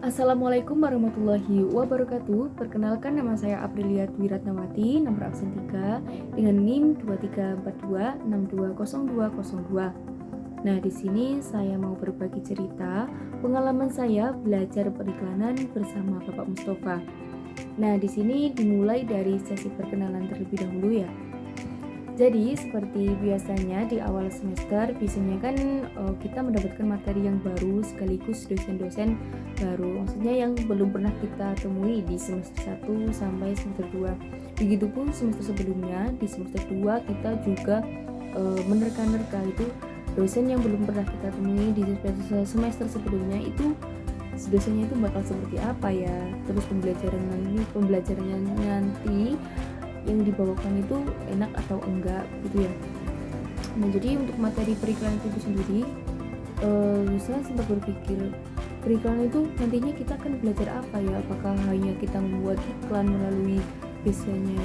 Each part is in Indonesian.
Assalamualaikum warahmatullahi wabarakatuh. Perkenalkan, nama saya Aprilia Dwi Ratnawati, nomor absen 3 dengan NIM 2342620202. Nah, di sini saya mau berbagi cerita pengalaman saya belajar periklanan bersama Bapak Mustafa. Nah, di sini dimulai dari sesi perkenalan terlebih dahulu ya. Jadi seperti biasanya di awal semester biasanya kan kita mendapatkan materi yang baru sekaligus dosen-dosen baru, maksudnya yang belum pernah kita temui di semester 1 sampai semester 2. Begitupun semester sebelumnya, di semester 2 kita juga menerka-nerka itu dosen yang belum pernah kita temui di semester sebelumnya, itu dosennya itu bakal seperti apa ya, terus pembelajarannya nanti yang dibawakan itu enak atau enggak gitu ya. Nah, jadi untuk materi periklanan itu sendiri, saya sempat berpikir periklanan itu nantinya kita akan belajar apa ya, apakah hanya kita membuat iklan melalui biasanya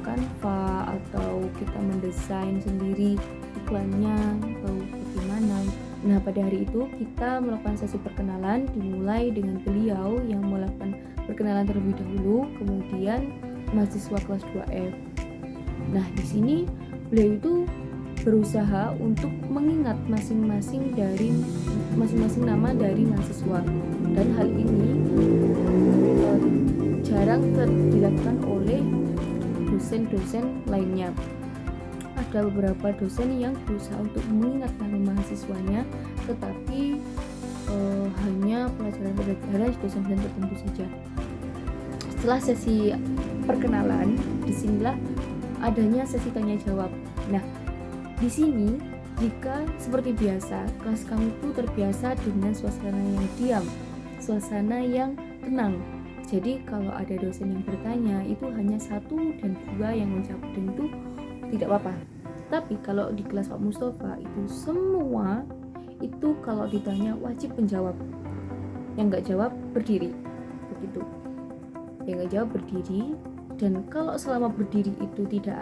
Canva, atau kita mendesain sendiri iklannya, atau bagaimana. Nah, pada hari itu kita melakukan sesi perkenalan, dimulai dengan beliau yang melakukan perkenalan terlebih dahulu, kemudian mahasiswa kelas 2F. Nah, di sini beliau itu berusaha untuk mengingat masing-masing nama dari mahasiswa, dan hal ini jarang dilakukan oleh dosen-dosen lainnya. Ada beberapa dosen yang berusaha untuk mengingat nama mahasiswanya, tetapi hanya pelajaran dosen-dosen tertentu saja. Setelah sesi perkenalan, disinilah adanya sesi tanya jawab. Nah, di sini jika seperti biasa, kelas kami itu terbiasa dengan suasana yang diam, suasana yang tenang. Jadi kalau ada dosen yang bertanya, itu hanya 1 dan 2 yang menjawab, dan itu tidak apa-apa. Tapi kalau di kelas Pak Mustafa itu semua itu kalau ditanya wajib menjawab. Yang nggak jawab berdiri, begitu. Yang nggak jawab berdiri, dan kalau selama berdiri itu tidak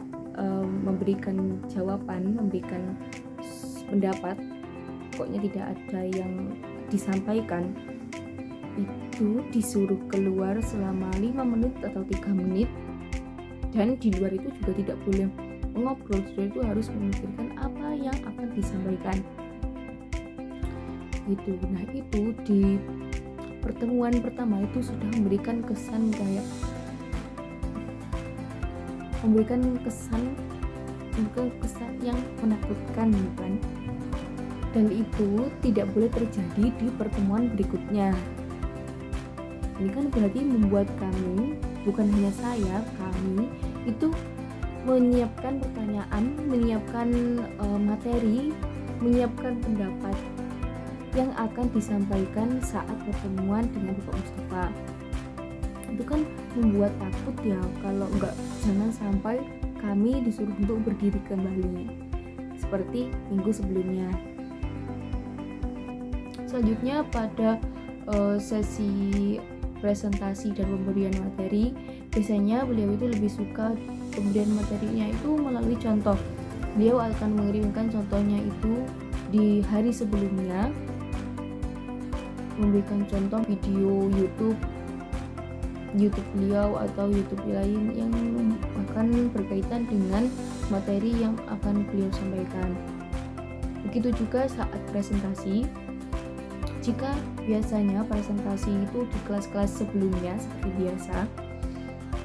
memberikan jawaban, memberikan pendapat, pokoknya tidak ada yang disampaikan, itu disuruh keluar selama 5 menit atau 3 menit, dan di luar itu juga tidak boleh mengobrol, sudah itu harus memikirkan apa yang akan disampaikan gitu. Nah, itu di pertemuan pertama itu sudah memberikan kesan yang menakutkan, bukan? Dan itu tidak boleh terjadi di pertemuan berikutnya. Ini kan berarti membuat kami, bukan hanya saya, kami itu menyiapkan pertanyaan, menyiapkan materi, menyiapkan pendapat yang akan disampaikan saat pertemuan dengan Bapak Mustafa. Itu kan membuat takut ya, kalau enggak jangan sampai kami disuruh untuk berdiri kembali seperti minggu sebelumnya. Selanjutnya pada sesi presentasi dan pemberian materi, biasanya beliau itu lebih suka pemberian materinya itu melalui contoh. Beliau akan mengirimkan contohnya itu di hari sebelumnya, memberikan contoh video YouTube beliau atau YouTube lain yang akan berkaitan dengan materi yang akan beliau sampaikan. Begitu juga saat presentasi. Jika biasanya presentasi itu di kelas-kelas sebelumnya seperti biasa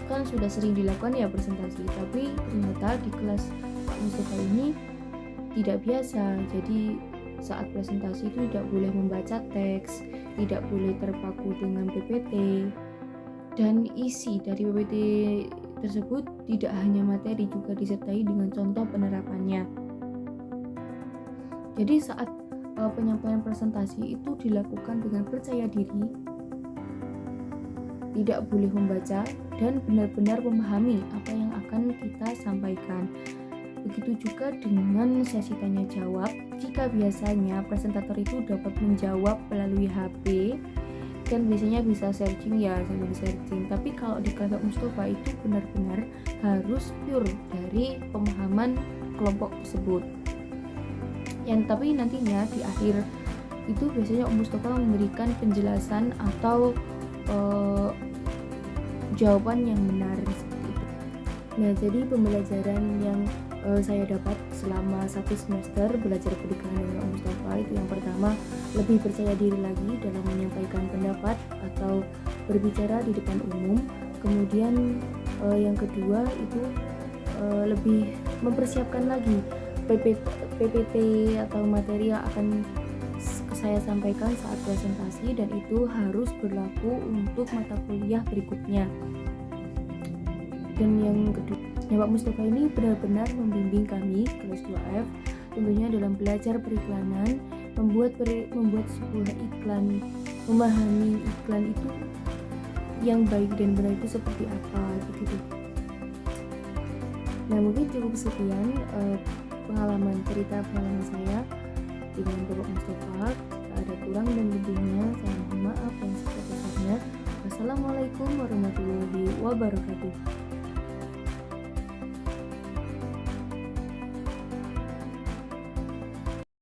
kan sudah sering dilakukan ya presentasi, tapi ternyata di kelas Pak Mustafa ini tidak biasa. Jadi saat presentasi itu tidak boleh membaca teks, tidak boleh terpaku dengan PPT, dan isi dari PPT tersebut tidak hanya materi, juga disertai dengan contoh penerapannya. Jadi saat penyampaian presentasi itu dilakukan dengan percaya diri, tidak boleh membaca, dan benar-benar memahami apa yang akan kita sampaikan. Begitu juga dengan sesi tanya jawab. Jika biasanya presentator itu dapat menjawab melalui HP, kan biasanya bisa searching ya, sambil searching. Tapi kalau di kelas Mustafa itu benar-benar harus pure dari pemahaman kelompok tersebut. Yang tapi nantinya di akhir itu biasanya Om Mustafa memberikan penjelasan atau jawaban yang benar seperti itu. Nah, jadi pembelajaran yang saya dapat selama 1 semester belajar periklanan dengan Om Mustafa itu yang pertama, lebih percaya diri lagi dalam menyampaikan pendapat atau berbicara di depan umum. Kemudian yang kedua itu lebih mempersiapkan lagi PPT atau materi yang akan saya sampaikan saat presentasi, dan itu harus berlaku untuk mata kuliah berikutnya. Dan yang kedua, Pak Mustafa ini benar-benar membimbing kami kelas 2F tentunya dalam belajar periklanan, membuat sebuah iklan, memahami iklan itu yang baik dan benar itu seperti apa begitu. Nah, mungkin cukup sekian cerita pengalaman saya dengan Bapak Mustafa. Jika ada kurang dan lebihnya, saya mohon maaf yang sebesar-besarnya. Wassalamualaikum warahmatullahi wabarakatuh.